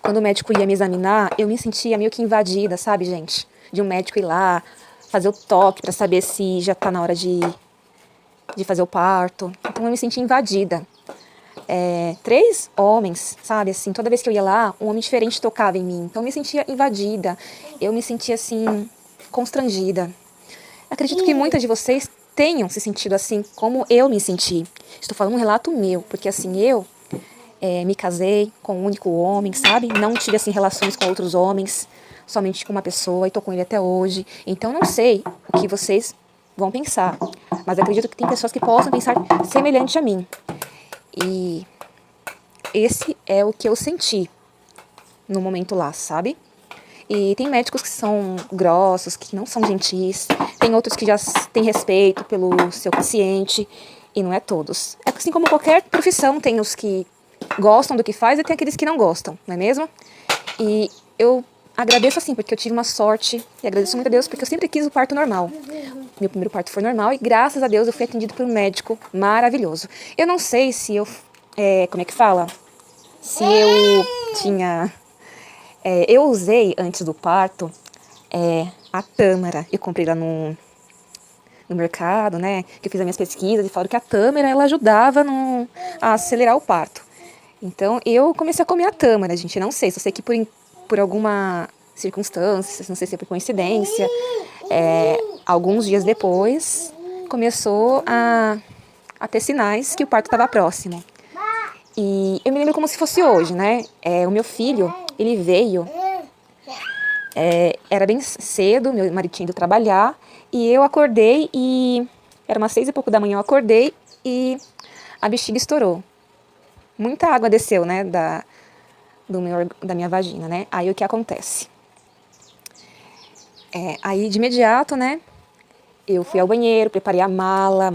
Quando o médico ia me examinar, eu me sentia meio que invadida, sabe, gente? De um médico ir lá, fazer o toque pra saber se já tá na hora de fazer o parto. Então eu me sentia invadida. 3 homens, sabe, assim, toda vez que eu ia lá, um homem diferente tocava em mim. Então eu me sentia invadida, eu me sentia, assim, constrangida. Acredito que muitas de vocês tenham se sentido assim como eu me senti. Estou falando um relato meu, porque assim, eu me casei com um único homem, sabe? Não tive assim relações com outros homens, somente com uma pessoa e tô com ele até hoje. Então não sei o que vocês vão pensar, mas acredito que tem pessoas que possam pensar semelhante a mim. E esse é o que eu senti no momento lá, sabe? E tem médicos que são grossos, que não são gentis. Tem outros que já têm respeito pelo seu paciente. E não é todos. É assim como qualquer profissão, tem os que gostam do que faz e tem aqueles que não gostam, não é mesmo? E eu agradeço assim, porque eu tive uma sorte. E agradeço muito a Deus, porque eu sempre quis o parto normal. Meu primeiro parto foi normal e graças a Deus eu fui atendido por um médico maravilhoso. Eu não sei se eu... como é que fala? Se eu tinha... eu usei, antes do parto, a tâmara. Eu comprei lá no mercado, né? Que eu fiz as minhas pesquisas e falaram que a tâmara, ela ajudava a acelerar o parto. Então, eu comecei a comer a tâmara, gente. Não sei, só sei que por alguma circunstância, não sei se é por coincidência, alguns dias depois, começou a ter sinais que o parto estava próximo. E eu me lembro como se fosse hoje, né? O meu filho, ele veio... era bem cedo, meu marido tinha ido trabalhar, e eu acordei e... Era umas 6 e pouco da manhã, eu acordei e a bexiga estourou. Muita água desceu, né, da minha vagina, né? Aí o que acontece? Aí de imediato, né, eu fui ao banheiro, preparei a mala,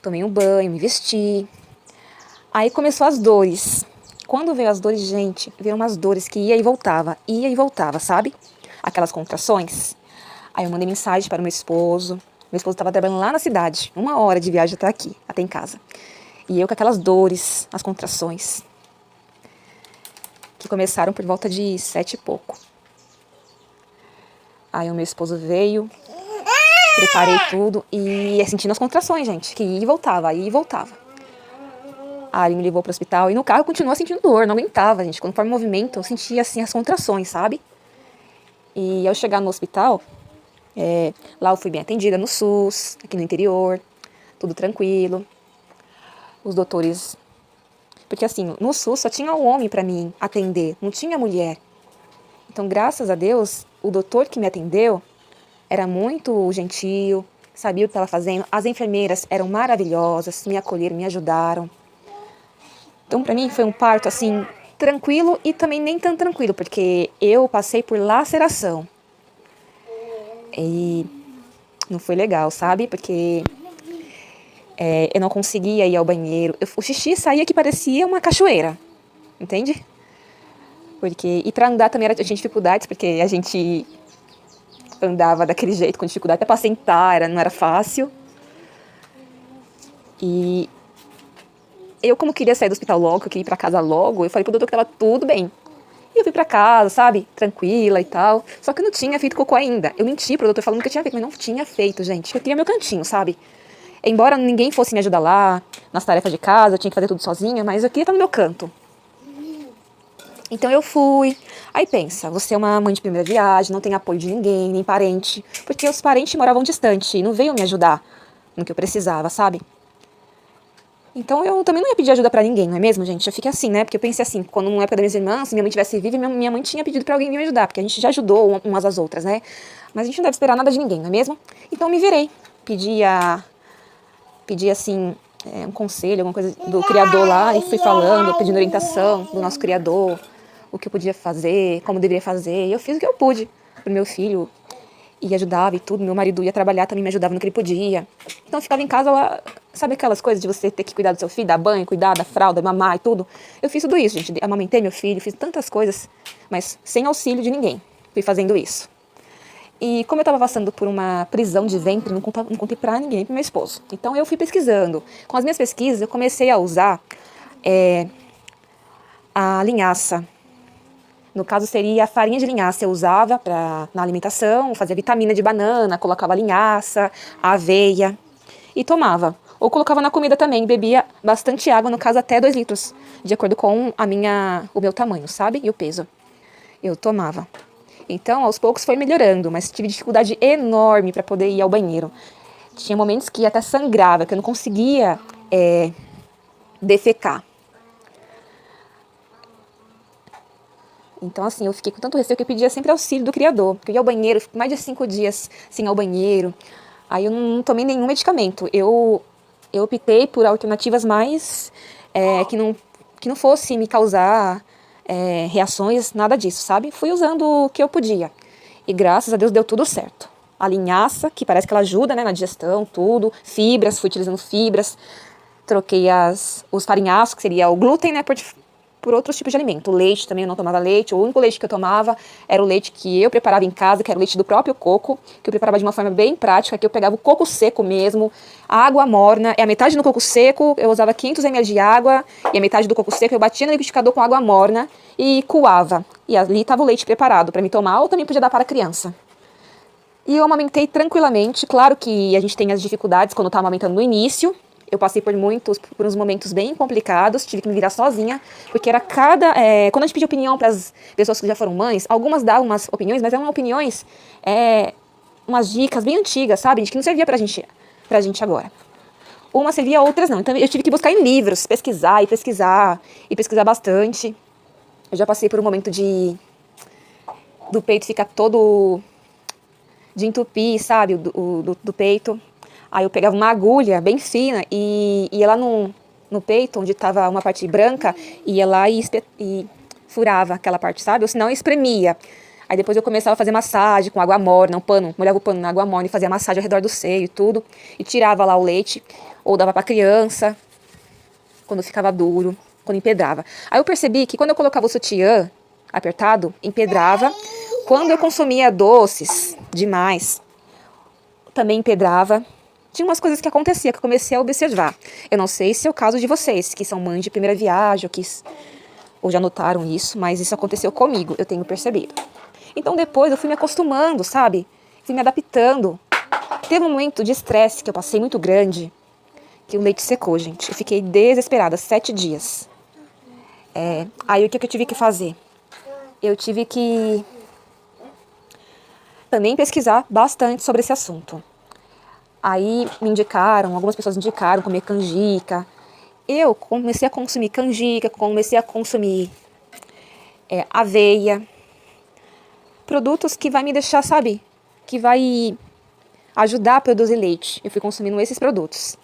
tomei um banho, me vesti. Aí começou as dores. Quando veio as dores, gente, veio umas dores que ia e voltava, sabe? Aquelas contrações. Aí eu mandei mensagem para o meu esposo. Meu esposo estava trabalhando lá na cidade, 1 hora de viagem até aqui, até em casa. E eu com aquelas dores, as contrações, que começaram por volta de 7 e pouco. Aí o meu esposo veio, preparei tudo e ia sentindo as contrações, gente, que ia e voltava, aí e voltava. Aí ele me levou para o hospital e no carro eu continuava sentindo dor, não aguentava, gente. Conforme o movimento, eu sentia assim as contrações, sabe? E ao chegar no hospital, lá eu fui bem atendida no SUS, aqui no interior, tudo tranquilo. Os doutores... Porque assim, no SUS só tinha o homem para mim atender, não tinha mulher. Então, graças a Deus, o doutor que me atendeu era muito gentil, sabia o que estava fazendo. As enfermeiras eram maravilhosas, me acolheram, me ajudaram. Então, para mim, foi um parto, assim, tranquilo e também nem tão tranquilo, porque eu passei por laceração. E não foi legal, sabe? Porque eu não conseguia ir ao banheiro. O xixi saía que parecia uma cachoeira, entende? E para andar também eu tinha dificuldades, porque a gente andava daquele jeito, com dificuldade, até para sentar, não era fácil. E eu, como queria sair do hospital logo, eu queria ir para casa logo, eu falei pro doutor que tava tudo bem. E eu fui pra casa, sabe, tranquila e tal. Só que eu não tinha feito cocô ainda. Eu menti pro doutor falando que eu tinha feito, mas não tinha feito, gente. Eu queria meu cantinho, sabe? Embora ninguém fosse me ajudar lá, nas tarefas de casa, eu tinha que fazer tudo sozinha, mas eu queria estar no meu canto. Então eu fui. Aí pensa, você é uma mãe de primeira viagem, não tem apoio de ninguém, nem parente. Porque os parentes moravam distante e não veio me ajudar no que eu precisava, sabe? Então eu também não ia pedir ajuda pra ninguém, não é mesmo, gente? Eu fiquei assim, né? Porque eu pensei assim, quando na época das minhas irmãs, se minha mãe tivesse viva, minha mãe tinha pedido pra alguém me ajudar, porque a gente já ajudou umas às outras, né? Mas a gente não deve esperar nada de ninguém, não é mesmo? Então eu me virei. Pedi assim, um conselho, alguma coisa do criador lá, e fui falando, pedindo orientação do nosso criador, o que eu podia fazer, como deveria fazer. E eu fiz o que eu pude pro meu filho. E ajudava e tudo, meu marido ia trabalhar, também me ajudava no que ele podia. Então eu ficava em casa lá, sabe aquelas coisas de você ter que cuidar do seu filho, dar banho, cuidar da fralda, mamar e tudo? Eu fiz tudo isso, gente, amamentei meu filho, fiz tantas coisas, mas sem auxílio de ninguém, fui fazendo isso. E como eu estava passando por uma prisão de ventre, não contei pra ninguém, pro meu esposo. Então eu fui pesquisando. Com as minhas pesquisas, eu comecei a usar a linhaça. No caso seria a farinha de linhaça, eu usava na alimentação, fazia vitamina de banana, colocava linhaça, aveia e tomava. Ou colocava na comida também, bebia bastante água, no caso até 2 litros, de acordo com o meu tamanho, sabe? E o peso. Eu tomava. Então, aos poucos foi melhorando, mas tive dificuldade enorme para poder ir ao banheiro. Tinha momentos que até sangrava, que eu não conseguia defecar. Então, assim, eu fiquei com tanto receio que eu pedia sempre auxílio do Criador. Porque eu ia ao banheiro, fico mais de 5 dias sem ir ao banheiro. Aí eu não tomei nenhum medicamento. Eu optei por alternativas mais que não fosse me causar reações, nada disso, sabe? Fui usando o que eu podia. E graças a Deus deu tudo certo. A linhaça, que parece que ela ajuda, né, na digestão, tudo. Fibras, fui utilizando fibras. Troquei os farinhaços, que seria o glúten, né, por outros tipos de alimento. O leite também, eu não tomava leite. O único leite que eu tomava era o leite que eu preparava em casa, que era o leite do próprio coco, que eu preparava de uma forma bem prática, que eu pegava o coco seco mesmo, a água morna, a metade do coco seco, eu usava 500 ml de água, e a metade do coco seco eu batia no liquidificador com água morna e coava. E ali estava o leite preparado para me tomar, ou também podia dar para a criança. E eu amamentei tranquilamente. Claro que a gente tem as dificuldades quando está amamentando no início. Eu passei por uns momentos bem complicados, tive que me virar sozinha, porque era quando a gente pedia opinião para as pessoas que já foram mães, algumas davam umas opiniões, mas eram opiniões, umas dicas bem antigas, sabe, de que não servia pra gente agora. Umas servia, outras não. Então eu tive que buscar em livros, pesquisar bastante. Eu já passei por um momento do peito ficar todo de entupir, sabe, do peito. Aí eu pegava uma agulha bem fina e ia lá no peito, onde estava uma parte branca, ia lá e furava aquela parte, sabe? Ou senão eu espremia. Aí depois eu começava a fazer massagem com água morna, molhava o pano na água morna e fazia massagem ao redor do seio e tudo. E tirava lá o leite, ou dava pra criança, quando ficava duro, quando empedrava. Aí eu percebi que quando eu colocava o sutiã apertado, empedrava. Quando eu consumia doces demais, também empedrava. Tinha umas coisas que acontecia, que eu comecei a observar. Eu não sei se é o caso de vocês, que são mães de primeira viagem, ou já notaram isso, mas isso aconteceu comigo, eu tenho percebido. Então depois eu fui me acostumando, sabe? Fui me adaptando. Teve um momento de estresse que eu passei muito grande, que o leite secou, gente. Eu fiquei desesperada, 7 dias. Aí o que eu tive que fazer? Eu tive que também pesquisar bastante sobre esse assunto. Aí algumas pessoas indicaram comer canjica. Eu comecei a consumir canjica, comecei a consumir aveia. Produtos que vai me deixar, sabe, que vai ajudar a produzir leite. Eu fui consumindo esses produtos.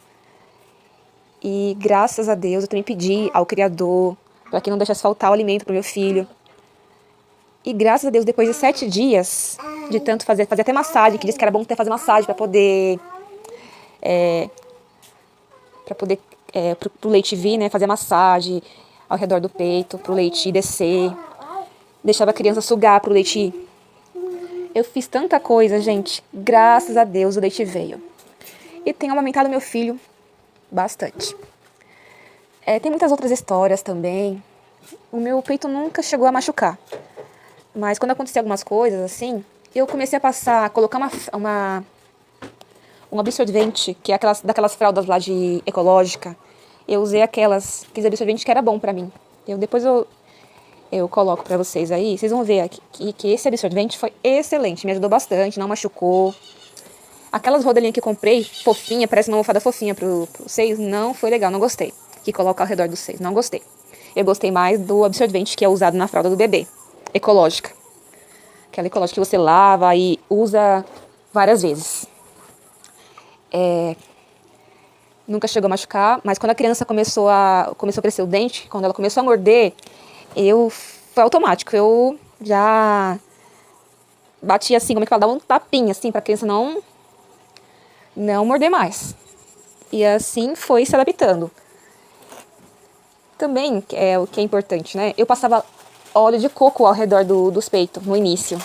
E graças a Deus eu também pedi ao Criador para que não deixasse faltar o alimento para o meu filho. E graças a Deus, depois de 7 dias de tanto fazer até massagem, que disse que era bom até fazer massagem para poder pro leite vir, né, fazer massagem ao redor do peito, pro leite descer, deixava a criança sugar pro leite. Eu fiz tanta coisa, gente, graças a Deus o leite veio. E tenho amamentado meu filho bastante. Tem muitas outras histórias também. O meu peito nunca chegou a machucar, mas quando acontecia algumas coisas assim, eu comecei a colocar um absorvente, que é daquelas fraldas lá de ecológica. Eu usei aqueles absorventes que era bom pra mim. Depois eu coloco pra vocês aí. Vocês vão ver que esse absorvente foi excelente. Me ajudou bastante, não machucou. Aquelas rodelinhas que eu comprei, fofinha, parece uma almofada fofinha pro seios, não foi legal, não gostei. Que coloca ao redor dos seios, não gostei. Eu gostei mais do absorvente que é usado na fralda do bebê. Ecológica. Aquela ecológica que você lava e usa várias vezes. Nunca chegou a machucar, mas quando a criança começou a crescer o dente, quando ela começou a morder, foi automático. Eu já bati assim, como é que ela dava um tapinha assim pra criança não morder mais. E assim foi se adaptando. Também, o que é importante, né? Eu passava óleo de coco ao redor dos peitos, no início.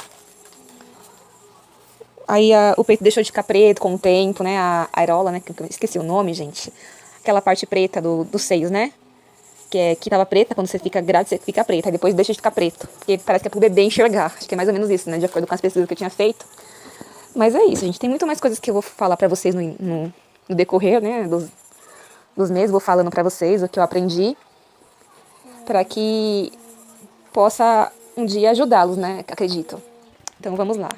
Aí o peito deixou de ficar preto com o tempo, né? A areola, né? Que eu esqueci o nome, gente. Aquela parte preta dos seios, né? que tava preta, quando você fica grávida, você fica preta, aí depois deixa de ficar preto. Porque parece que é pro bebê enxergar. Acho que é mais ou menos isso, né? De acordo com as pesquisas que eu tinha feito. Mas é isso, gente. Tem muito mais coisas que eu vou falar pra vocês no decorrer, né? Dos meses. Vou falando pra vocês o que eu aprendi. Pra que possa um dia ajudá-los, né? Acredito. Então vamos lá.